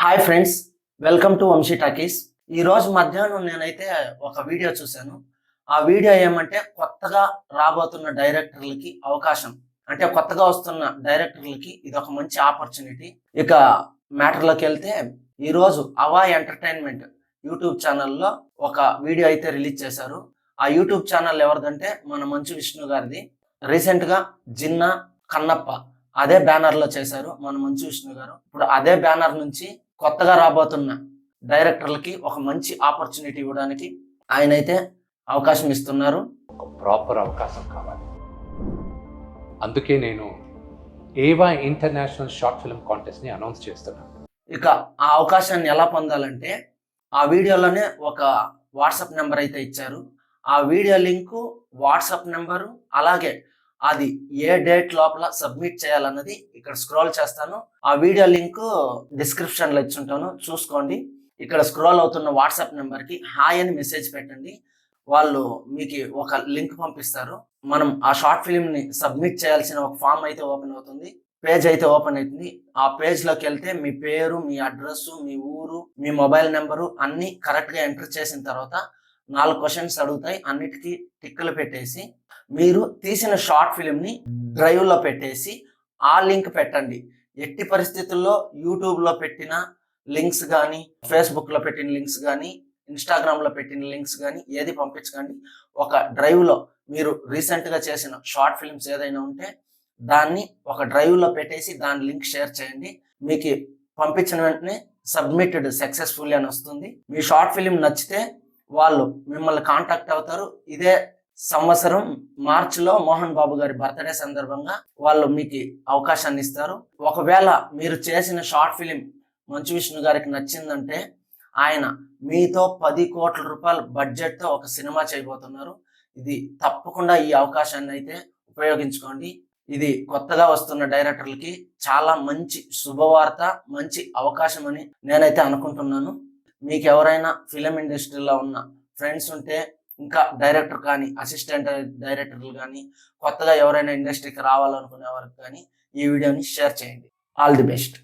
Hi friends, welcome to Vamsi talkies. ఈ రోజు మధ్యాహ్నం నేనైతే ఒక వీడియో చూశాను. ఆ వీడియో ఏమంటే కొత్తగా రాబోతున్న డైరెక్టర్లకి అవకాశం, అంటే కొత్తగా వస్తున్న డైరెక్టర్లకి ఇది ఒక మంచి ఆపర్చునిటీ. ఇక మ్యాటర్లోకి వెళ్తే ఈరోజు అవా ఎంటర్టైన్మెంట్ యూట్యూబ్ ఛానల్లో ఒక వీడియో అయితే రిలీజ్ చేశారు. ఆ యూట్యూబ్ ఛానల్ ఎవరిదంటే మన మంచు విష్ణు గారిది. రీసెంట్గా జిన్నా, కన్నప్ప అదే బ్యానర్లో చేశారు మన మంచు విష్ణు గారు. ఇప్పుడు అదే బ్యానర్ నుంచి కొత్తగా రాబోతున్న డైరెక్టర్లకి ఒక మంచి ఆపర్చునిటీ ఇవ్వడానికి ఆయన అయితే అవకాశం ఇస్తున్నారు. ఒక ప్రాపర్ అవకాశం కావాలి. అందుకే నేను ఏవా ఇంటర్నేషనల్ షార్ట్ ఫిల్మ్ కాంటెస్ట్ని అనౌన్స్ చేస్తున్నాను. ఇక ఆ అవకాశాన్ని ఎలా పొందాలంటే ఆ వీడియోలోనే ఒక వాట్సాప్ నెంబర్ అయితే ఇచ్చారు. ఆ వీడియో లింకు, వాట్సాప్ నెంబరు, అలాగే అది ఏ డేట్ లోపల సబ్మిట్ చేయాలన్నది ఇక్కడ స్క్రోల్ చేస్తాను. ఆ వీడియో లింక్ డిస్క్రిప్షన్ లో ఇచ్చుంటాను, చూసుకోండి. ఇక్కడ స్క్రోల్ అవుతున్న వాట్సాప్ నెంబర్ కి హాయ్ అని మెసేజ్ పెట్టండి. వాళ్ళు మీకు ఒక లింక్ పంపిస్తారు. మనం ఆ షార్ట్ ఫిల్మ్ ని సబ్మిట్ చేయాల్సిన ఒక ఫామ్ అయితే ఓపెన్ అవుతుంది, పేజ్ అయితే ఓపెన్ అవుతుంది. ఆ పేజ్ లోకి వెళ్తే మీ పేరు, మీ అడ్రస్, మీ ఊరు, మీ మొబైల్ నెంబరు అన్ని కరెక్ట్ గా ఎంటర్ చేసిన తర్వాత 4 క్వశ్చన్స్ అడుగుతాయి. అన్నిటికీ టిక్కులు పెట్టేసి మీరు తీసిన షార్ట్ ఫిల్మ్ని డ్రైవ్లో పెట్టేసి ఆ లింక్ పెట్టండి. ఎట్టి పరిస్థితుల్లో యూట్యూబ్లో పెట్టిన లింక్స్ కానీ, ఫేస్బుక్లో పెట్టిన లింక్స్ కానీ, ఇన్స్టాగ్రామ్లో పెట్టిన లింక్స్ కానీ ఏది పంపించకండి. ఒక డ్రైవ్లో మీరు రీసెంట్గా చేసిన షార్ట్ ఫిల్మ్స్ ఏదైనా ఉంటే దాన్ని ఒక డ్రైవ్లో పెట్టేసి దాని లింక్ షేర్ చేయండి. మీకు పంపించిన వెంటనే సబ్మిటెడ్ సక్సెస్ఫుల్లీ అని వస్తుంది. మీ షార్ట్ ఫిల్మ్ నచ్చితే వాళ్ళు మిమ్మల్ని కాంటాక్ట్ అవుతారు. ఇదే సంవత్సరం మార్చిలో మోహన్ బాబు గారి బర్త్డే సందర్భంగా వాళ్ళు మీకు అవకాశాన్ని ఇస్తారు. ఒకవేళ మీరు చేసిన షార్ట్ ఫిలిం మంచు విష్ణు గారికి నచ్చిందంటే ఆయన మీతో 10 కోట్ల రూపాయల బడ్జెట్తో ఒక సినిమా చేయబోతున్నారు. ఇది తప్పకుండా ఈ అవకాశాన్ని అయితే ఉపయోగించుకోండి. ఇది కొత్తగా వస్తున్న డైరెక్టర్లకి చాలా మంచి శుభవార్త, మంచి అవకాశం అని నేనైతే అనుకుంటున్నాను. మీకు ఎవరైనా ఫిలిం ఇండస్ట్రీలో ఉన్న ఫ్రెండ్స్ ఉంటే, ఇంకా డైరెక్టర్ కానీ, అసిస్టెంట్ డైరెక్టర్లు కానీ, కొత్తగా ఎవరైనా ఇండస్ట్రీకి రావాలనుకునే వారికి కానీ ఈ వీడియోని షేర్ చేయండి. All the best.